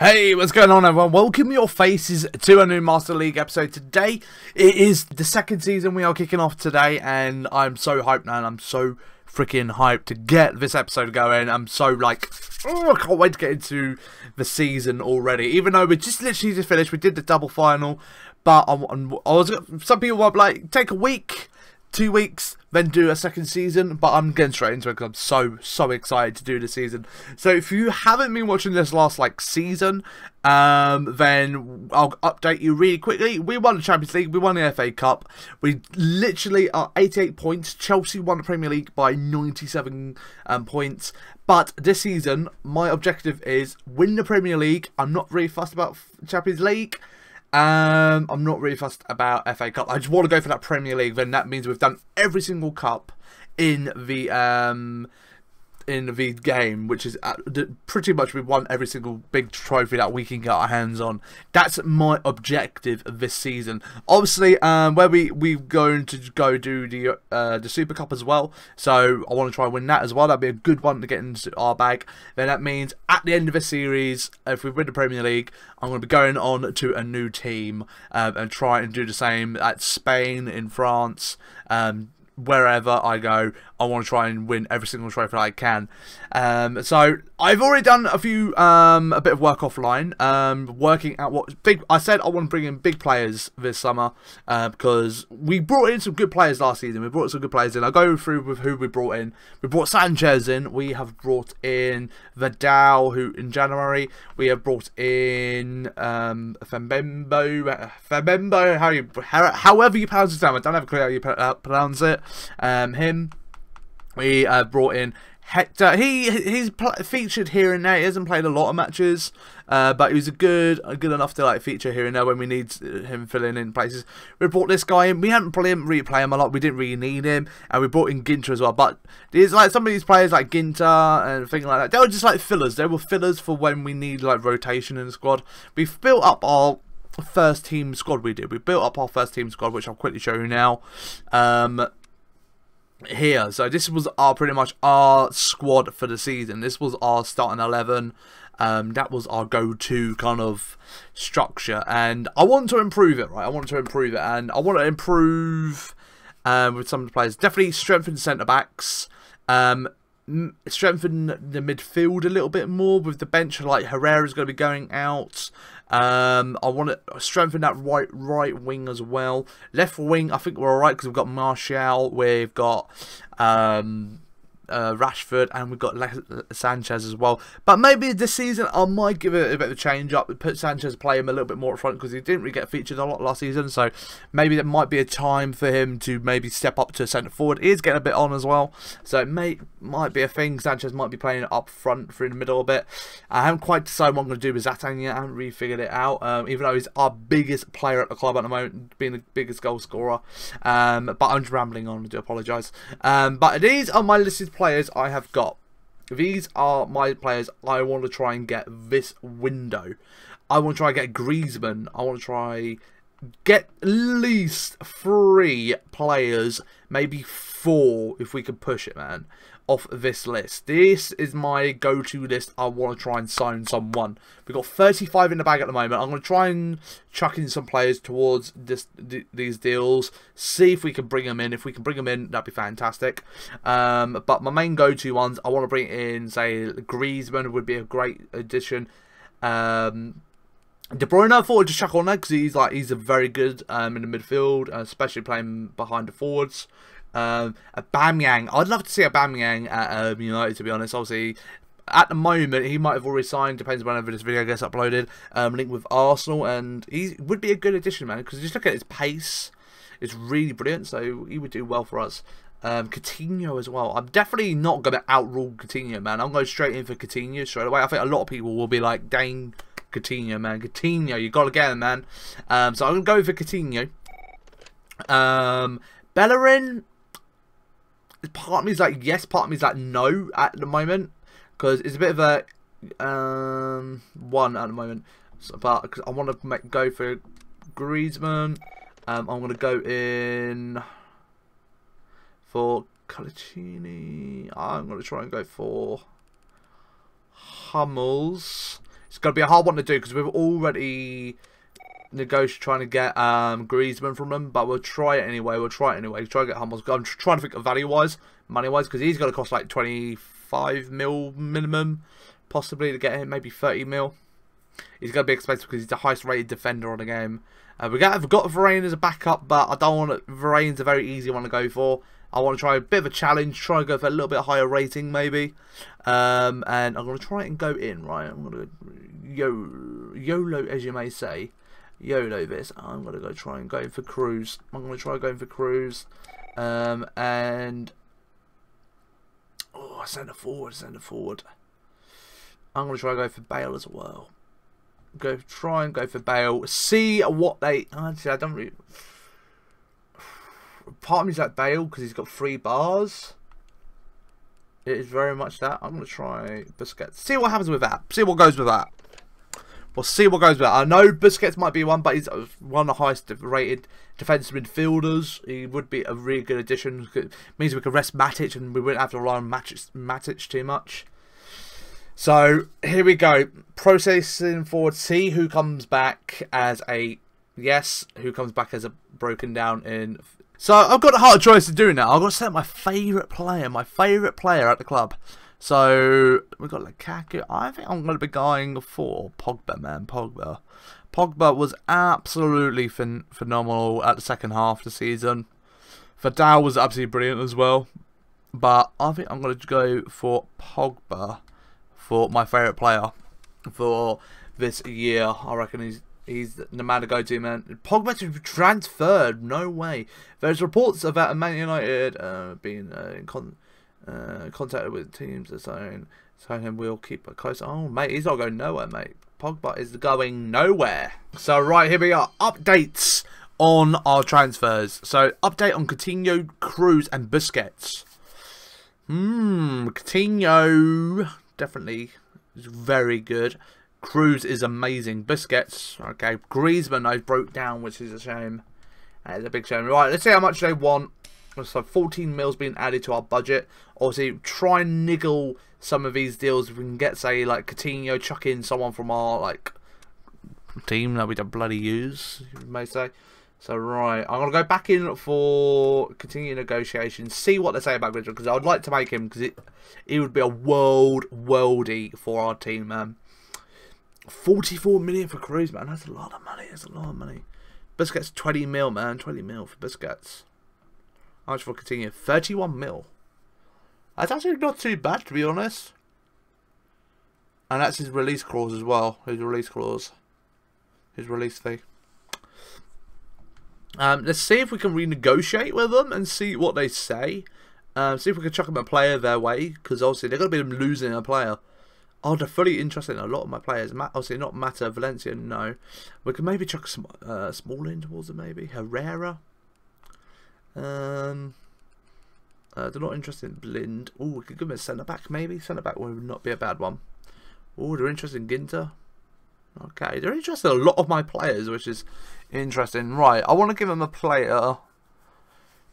Hey, what's going on everyone? Welcome your faces to a new Master League episode. Today, it is the second season we are kicking off today, and I'm so hyped, man. I'm so freaking hyped to get this episode going. I'm so like, oh, I can't wait to get into the season already. Even though we just literally just finished, we did the double final, but some people were like, take a week, 2 weeks, then do a second season, but I'm getting straight into it because I'm so excited to do the season. So if you haven't been watching this last season, then I'll update you really quickly. We won the Champions League, we won the FA Cup, we literally are 88 points. Chelsea won the Premier League by 97 points. But this season, my objective is win the Premier League. I'm not really fussed about Champions League. I'm not really fussed about FA Cup. I just want to go for that Premier League. Then that means we've done every single cup in the game, which is pretty much we've won every single big trophy that we can get our hands on. That's my objective this season. Obviously, where we going to go do the Super Cup as well. So I want to try and win that as well. That'd be a good one to get into our bag. Then that means at the end of the series, if we win the Premier League, I'm going to be going on to a new team and try and do the same at Spain, in France, wherever I go. I want to try and win every single trophy I can. So I've already done a bit of work offline, working out what big. I said I want to bring in big players this summer because we brought in some good players last season. We brought some good players in. I'll go through with who we brought in. We brought Sanchez in. We have brought in Vidal, who in January. We have brought in Fembembo, however you pronounce his name. I don't have a clue how you pronounce it. Him. We brought in Hector. He's featured here and there. He hasn't played a lot of matches, but he was good enough to feature here and there when we need him filling in places. We brought this guy in. We haven't really played him a lot. We didn't really need him, and we brought in Ginter as well. But there's some of these players like Ginter and things like that. They were just fillers. They were fillers for when we need rotation in the squad. We've built up our first team squad. We built up our first team squad, which I'll quickly show you now. Here, so this was pretty much our squad for the season. This was our starting 11. That was our go-to kind of structure, and I want to improve it. Right, I want to improve it, and I want to improve with some of the players. Definitely strengthen centre backs. Strengthen the midfield a little bit more with the bench. Herrera's going to be going out. I want to strengthen that right wing as well. Left wing, I think we're alright because we've got Martial, we've got Rashford, and we've got Sanchez as well. But maybe this season I might give it a bit of a change up, put Sanchez, play him a little bit more up front because he didn't really get featured a lot last season. So maybe there might be a time for him to maybe step up to centre forward. He is getting a bit on as well, so it might be a thing. Sanchez might be playing up front through the middle a bit. I haven't quite decided what I'm going to do with Zatan yet. I haven't really figured it out, even though he's our biggest player at the club at the moment, being the biggest goal scorer. But I'm just rambling on, I do apologise. But these are my listed players I have got. These are my players I want to try and get this window. I want to try and get Griezmann. I want to try get at least 3 players, maybe 4 if we can push it, man, off this list. This is my go-to list. I want to try and sign someone. We've got 35 in the bag at the moment. I'm going to try and chuck in some players towards these deals. See if we can bring them in. If we can bring them in, that'd be fantastic. But my main go-to ones, I want to bring in, say, Griezmann would be a great addition. De Bruyne, I thought I'd just chuck on there because he's a very good in the midfield, especially playing behind the forwards. Aubameyang, I'd love to see Aubameyang at United, to be honest. Obviously, at the moment, he might have already signed, depends whenever this video gets uploaded, linked with Arsenal, and he would be a good addition, man, because just look at his pace, it's really brilliant, so he would do well for us. Coutinho as well. I'm definitely not going to outrule Coutinho, man. I'm going straight in for Coutinho straight away. I think a lot of people will be like, dang, Coutinho, man. Coutinho, you got to get him, man. So I'm going to go for Coutinho. Bellerin, part of me is like yes, part of me is like no at the moment because it's a bit of a one at the moment. So, but cause I want to go for Griezmann. I'm going to go in for Calicini. I'm going to try and go for Hummels. It's going to be a hard one to do because we've already negotiated trying to get Griezmann from them, but we'll try it anyway. Try and get Hummels. I'm trying to think of value-wise, money-wise, because he's going to cost like 25 mil minimum, possibly to get him, maybe 30 mil. He's going to be expensive because he's the highest rated defender on the game. We've got Varane as a backup, but I don't want it. Varane's a very easy one to go for. I want to try a bit of a challenge, try and go for a little bit higher rating maybe. And I'm going to try and go in, right? I'm going to YOLO, as you may say. YOLO this. I'm going to go try and go in for Cruz. I'm going to try going for Cruz. And... oh, centre forward. I'm going to try and go for Bale as well. Try and go for Bale. See what they... actually, I don't really... part of me's like Bale because he's got 3 bars. It is very much that. I'm going to try Busquets. See what happens with that. See what goes with that. We'll see what goes with that. I know Busquets might be one, but he's one of the highest rated defensive midfielders. He would be a really good addition. It means we could rest Matic and we wouldn't have to rely on Matic too much. So, here we go. Processing forward. See who comes back as a yes. Who comes back as a broken down in... so, I've got a hard choice to do now. I've got to set my favourite player at the club. So, we've got Lukaku. I think I'm going to be going for Pogba, man. Pogba was absolutely phenomenal at the second half of the season. Vidal was absolutely brilliant as well. But I think I'm going to go for Pogba for my favourite player for this year. I reckon he's the man to go to, man. Pogba to be transferred? No way. There's reports about Man United being in contact with teams that saying him we'll keep a close. Oh, mate, he's not going nowhere, mate. Pogba is going nowhere. So, right, here we are. Updates on our transfers. So, update on Coutinho, Cruz, and Busquets. Coutinho... definitely is very good. Cruz is amazing. Busquets, okay. Griezmann, I broke down, which is a shame. That is a big shame. Right, let's see how much they want. So 14 mils being added to our budget. Obviously, try and niggle some of these deals. If we can get, say, like Coutinho, chuck in someone from our like team that we don't bloody use, you may say. So, right, I'm going to go back in for continuing negotiations, see what they say about Griezmann, because I would like to make him, because he would be a worldie for our team, man. 44 million for Cruz, man, that's a lot of money, Busquets, 20 mil, man, 20 mil for Busquets. How much for Coutinho? 31 mil. That's actually not too bad, to be honest. And that's his release clause as well, his release fee. Let's see if we can renegotiate with them and see what they say. See if we can chuck them a player their way, because obviously they're going to be losing a player. Oh, they're fully interested in a lot of my players. Obviously not Mata, Valencia, no. We can maybe chuck Smalling towards them, maybe. Herrera. They're not interested in Blind. Oh, we could give them a centre-back, maybe. Centre-back would not be a bad one. Oh, they're interested in Ginter. Okay, they're interested in a lot of my players, which is interesting. Right, I want to give them a player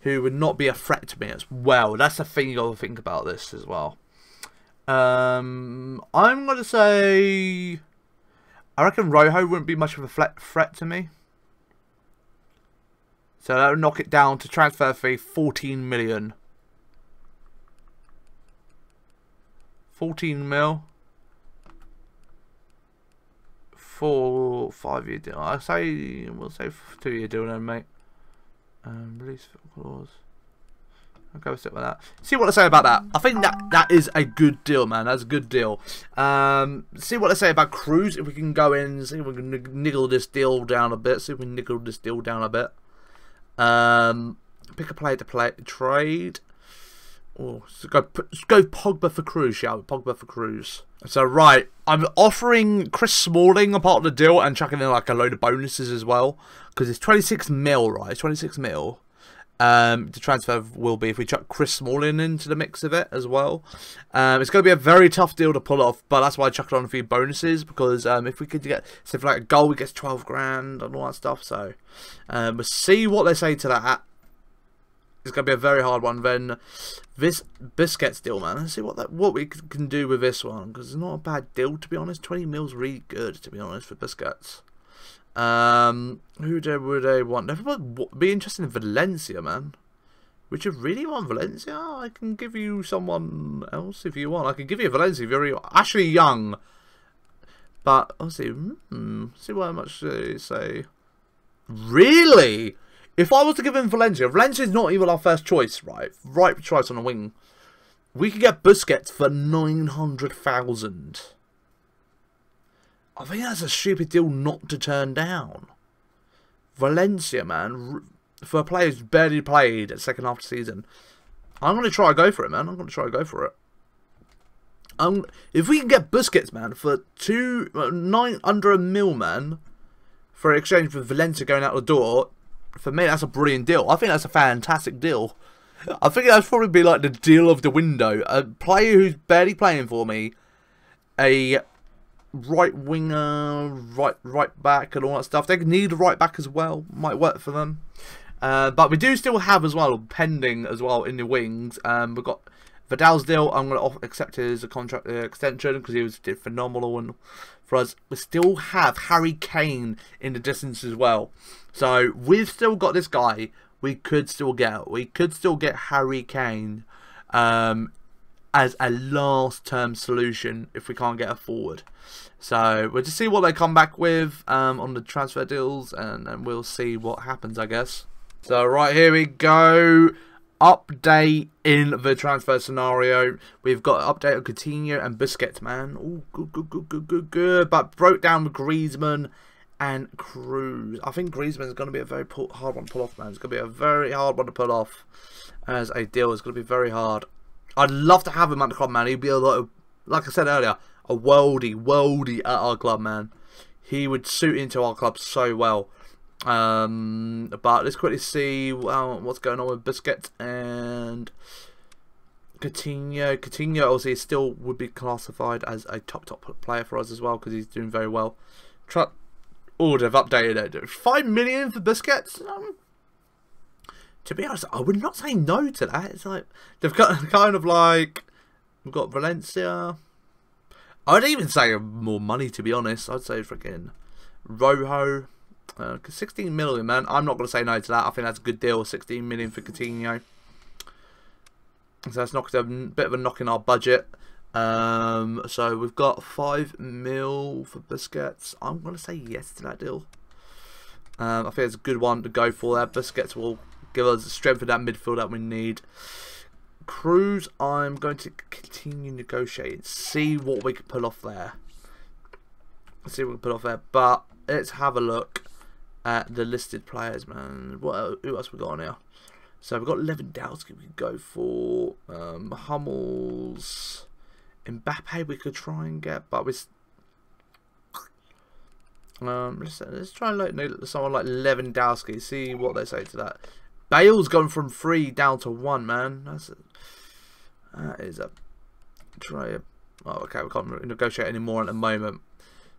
who would not be a threat to me as well. That's the thing you got to think about this as well. I'm going to say... I reckon Rojo wouldn't be much of a threat to me. So that would knock it down to transfer fee 14 million. 14 mil. 4 5-year deal. We'll say 2-year deal then, mate. Release clause. I'll go sit with that. See what they say about that. I think that is a good deal, man. That's a good deal. See what they say about Cruz. If we can go in, see if we can niggle this deal down a bit. Pick a player to trade. Oh, so go Pogba for Cruz, shall we? Pogba for Cruz. So, right, I'm offering Chris Smalling a part of the deal and chucking in like a load of bonuses as well. Because it's 26 mil, right? It's 26 mil. The transfer will be if we chuck Chris Smalling into the mix of it as well. It's going to be a very tough deal to pull off, but that's why I chucked on a few bonuses. Because if we could get, say for like a goal, we get 12 grand and all that stuff. So, we'll see what they say to that. It's going to be a very hard one. Then this Busquets deal, man. Let's see what we can do with this one, because it's not a bad deal, to be honest. 20 mil's really good, to be honest, for Busquets. Who would they want? Everyone would be interested in Valencia, man. Would you really want Valencia? I can give you someone else if you want. I can give you Valencia if you're Ashley Young. But, obviously, see how much they say. Really? If I was to give him Valencia is not even our first choice, right? Right choice on a wing. We could get Busquets for 900,000. I think that's a stupid deal not to turn down. Valencia, man, for a player who's barely played at second half of the season, I'm going to try and go for it, man. I'm going to try and go for it. If we can get Busquets, man, for under a mil, man, for exchange for Valencia going out the door, for me, that's a brilliant deal. I think that's a fantastic deal. I think that's probably be like the deal of the window. A player who's barely playing for me, a right winger, right back, and all that stuff. They need a right back as well. Might work for them. But we do still have as well pending as well in the wings. We've got Vidal's deal. I'm going to accept his contract extension because he did phenomenal and for us. We still have Harry Kane in the distance as well. So we've still got this guy. We could still get Harry Kane as a last term solution if we can't get a forward. So we'll just see what they come back with on the transfer deals, and we'll see what happens, I guess. So right, here we go. Update in the transfer scenario. We've got an update on Coutinho and Busquets, man. Oh, good. But broke down with Griezmann and Cruz. I think Griezmann is going to be a very hard one to pull off, man. It's going to be a very hard one to pull off as a deal. It's going to be very hard. I'd love to have him at the club, man. He'd be a lot of, like I said earlier, a worldie at our club, man. He would suit into our club so well. But let's quickly see what's going on with Busquets and Coutinho. Coutinho obviously still would be classified as a top player for us as well because he's doing very well. Oh, they've updated it. 5 million for Busquets. To be honest, I would not say no to that. It's like they've got kind of like we've got Valencia. I'd even say more money, to be honest. I'd say freaking Rojo. 16 million, man. I'm not going to say no to that. I think that's a good deal. 16 million for Coutinho. So that's knocked a bit of a knock in our budget. So we've got 5 mil for Busquets. I'm going to say yes to that deal. I think it's a good one to go for there. Busquets will give us the strength of that midfield that we need. Cruz, I'm going to continue negotiating. See what we can pull off there. But let's have a look at the listed players, man. Who else we got on here? So we've got Lewandowski we could go for. Hummels. Mbappe we could try and get, but let's try and like someone like Lewandowski. See what they say to that. Bale's gone from 3 down to 1, man. That is a try. Oh, okay, we can't negotiate anymore at the moment.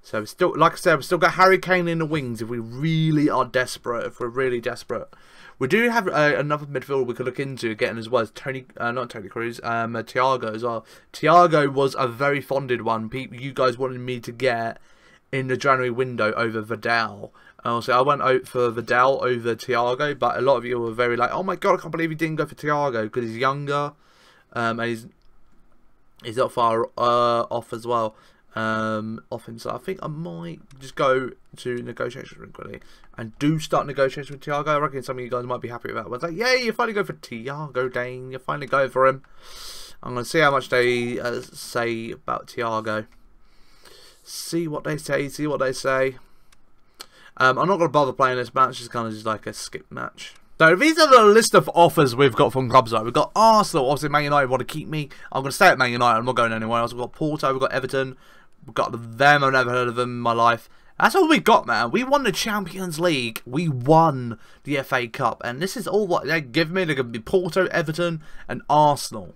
So we still, like I said, we've still got Harry Kane in the wings if we really are desperate. If we're really desperate, we do have another midfielder we could look into getting as well as not Tony Cruz, Thiago as well. Thiago was a very fonded one. You guys wanted me to get in the January window over Vidal. So I went out for Vidal over Thiago, but a lot of you were very like, "Oh my god, I can't believe he didn't go for Thiago because he's younger, and he's not far off as well." Off him, so I think I might just go to negotiations really quickly and do start negotiations with Thiago. I reckon some of you guys might be happy with that. But it's like, yay, you finally go for Thiago, Dane. You're finally going for him. I'm going to see how much they say about Thiago. See what they say. I'm not going to bother playing this match. It's kind of just like a skip match. So these are the list of offers we've got from clubs. We've got Arsenal. Obviously, Man United want to keep me. I'm going to stay at Man United. I'm not going anywhere else. We've got Porto. We've got Everton. We've got them. I've never heard of them in my life. That's all we got, man. We won the Champions League. We won the FA Cup. And this is all what they give me. They're going to be Porto, Everton, and Arsenal.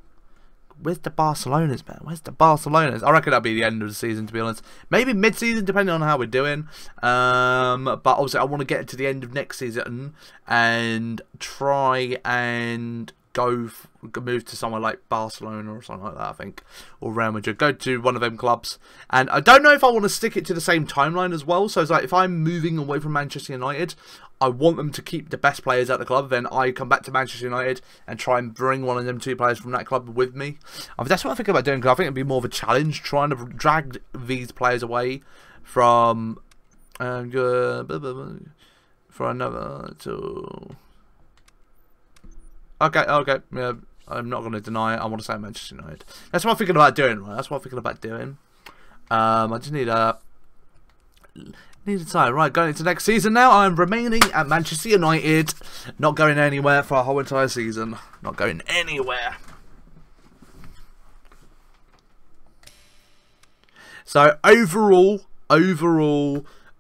Where's the Barcelonas, man? Where's the Barcelonas? I reckon that'll be the end of the season, to be honest. Maybe mid-season, depending on how we're doing. But obviously, I want to get to the end of next season and try and move to somewhere like Barcelona or something like that, I think, or Real Madrid. Go to one of them clubs, and I don't know if I want to stick it to the same timeline as well. So it's like if I'm moving away from Manchester United, I want them to keep the best players at the club. Then I come back to Manchester United and try and bring one of them 2 players from that club with me. That's what I think about doing, because I think it'd be more of a challenge trying to drag these players away from for another to. Okay, yeah, I'm not going to deny it. I want to say Manchester United. That's what I'm thinking about doing, right? That's what I'm thinking about doing. I just need a time. Right, going into next season now. I'm remaining at Manchester United. Not going anywhere for a whole entire season. Not going anywhere. So, overall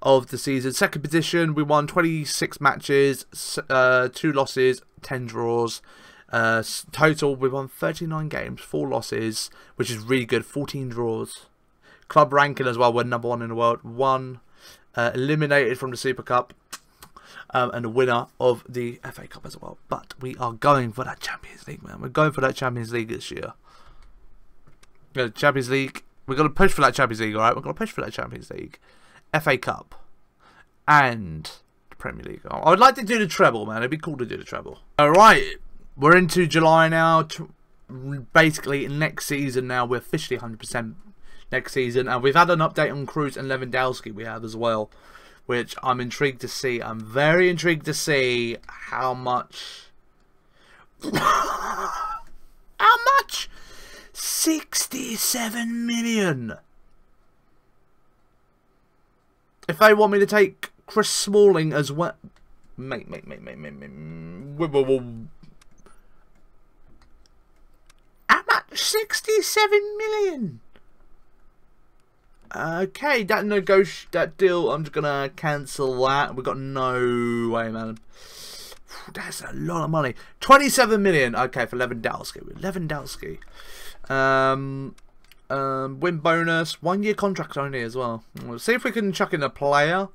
of the season, second position, we won 26 matches, 2 losses, 10 draws. Total, we won 39 games, 4 losses, which is really good, 14 draws. Club ranking as well, we're #1 in the world. 1 eliminated from the Super Cup, and a winner of the FA Cup as well. But we are going for that Champions League, man. We're going for that Champions League this year. Champions League. We're going to push for that Champions League, alright? We're going to push for that Champions League. FA Cup. And the Premier League. I would like to do the treble, man. It'd be cool to do the treble. Alright. We're into July now. Basically, next season now. We're officially 100% next season. And we've had an update on Kroos and Lewandowski we have as well. Which I'm intrigued to see. I'm very intrigued to see how much... how much? 67 million. If they want me to take Chris Smalling as well... Mate. How much? 67 million. Okay, that deal, I'm just gonna cancel that. We've got no way, man. That's a lot of money. 27 million. Okay, for Lewandowski. Win bonus. 1 year contract only as well. We'll see if we can chuck in a player.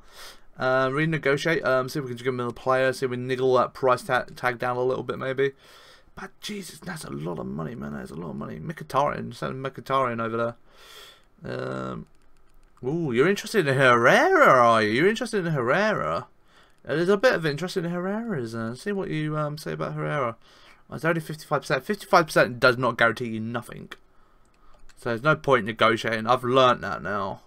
Renegotiate. See if we can give him a player. See if we niggle that price tag down a little bit, maybe. But Jesus, that's a lot of money, man. That's a lot of money. Mkhitaryan. Send Mkhitaryan over there. Ooh, you're interested in Herrera, are you? You're interested in Herrera. There's a bit of interest in Herrera, isn't there? See what you say about Herrera. Oh, it's only 55%. 55% does not guarantee you nothing. So there's no point negotiating. I've learnt that now.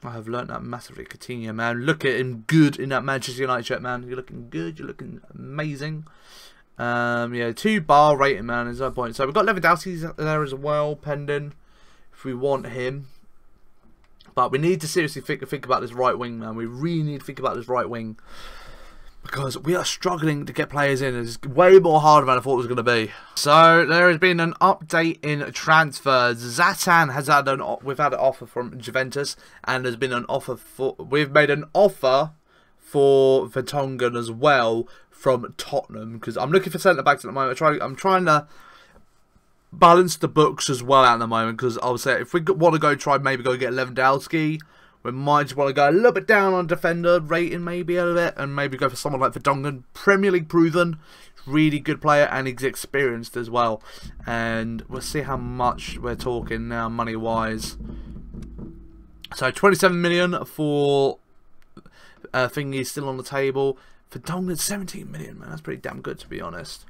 I have learnt that massively. Coutinho, man. Look at him good in that Manchester United shirt, man. You're looking good. You're looking amazing. Yeah, 2 bar rating, man. There's no point. So we've got Lewandowski there as well, pending. If we want him. But we need to seriously think about this right wing, man. We really need to think about this right wing. Because we are struggling to get players in. It's way more harder than I thought it was going to be. So there has been an update in transfers. Zlatan has had we've had an offer from Juventus, and there's been an offer for. We've made an offer for Vertonghen as well from Tottenham, because I'm looking for centre backs at the moment. I'm trying to balance the books as well at the moment, because I'll say if we want to maybe go get Lewandowski, we might just want to go a little bit down on defender rating, maybe a little bit, and maybe go for someone like Vertonghen, Premier League proven, really good player, and he's experienced as well. And we'll see how much we're talking now, money wise. So 27 million for Thingy still on the table. Vertonghen 17 million, man. That's pretty damn good, to be honest.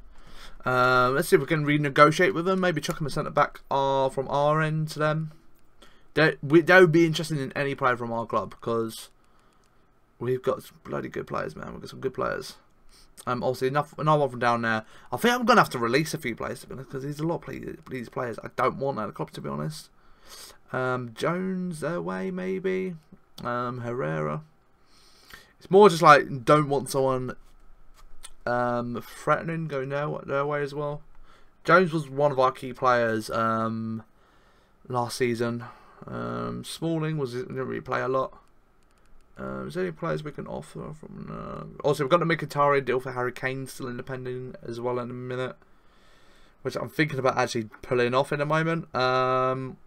Let's see if we can renegotiate with them. Maybe chuck them a centre back from our end to them. They would be interested in any player from our club, because we've got some bloody good players, man. We've got some good players. Obviously, another one from down there. I think I'm going to have to release a few players, to be honest, because there's a lot of these players I don't want out of the club, to be honest. Jones, their way, maybe. Herrera. It's more just like, don't want someone threatening, going their way as well. Jones was one of our key players last season. Smalling didn't really play a lot. Is there any players we can offer from? Also, we've got the Mkhitaryan deal for Harry Kane still independent as well in a minute. which I'm thinking about actually pulling off in a moment. I'm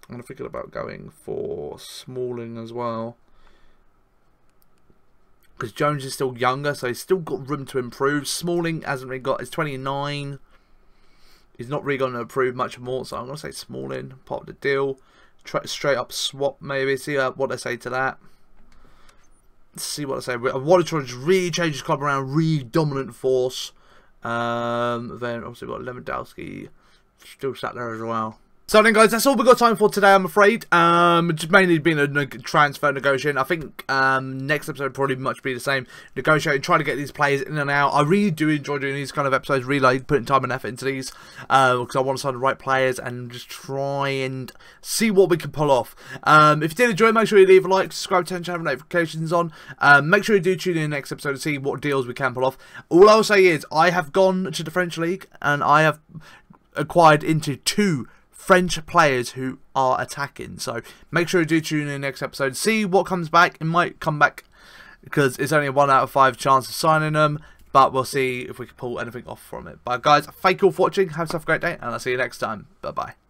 thinking about going for Smalling as well, because Jones is still younger, so he's still got room to improve. Smalling hasn't really got, he's 29. He's not really going to improve much more, so I'm going to say Smalling, part of the deal. Try straight up swap maybe, see what they say to that. See what they say. I want to try to really change his club around, really dominant force. Then obviously we've got Lewandowski still sat there as well. So then guys, that's all we've got time for today, I'm afraid. Just mainly been a transfer negotiation. I think next episode probably much be the same. Negotiating, trying to get these players in and out. I really do enjoy doing these kind of episodes, really like putting time and effort into these. Because I want to sign the right players and just try and see what we can pull off. If you did enjoy, make sure you leave a like, subscribe to the channel, notifications on. Make sure you do tune in next episode to see what deals we can pull off. All I'll say is, I have gone to the French League and I have acquired into 2 French players who are attacking. So make sure you do tune in next episode. See what comes back. It might come back because it's only a 1 out of 5 chance of signing them. But we'll see if we can pull anything off from it. But guys, thank you all for watching. Have yourself a great day. And I'll see you next time. Bye-bye.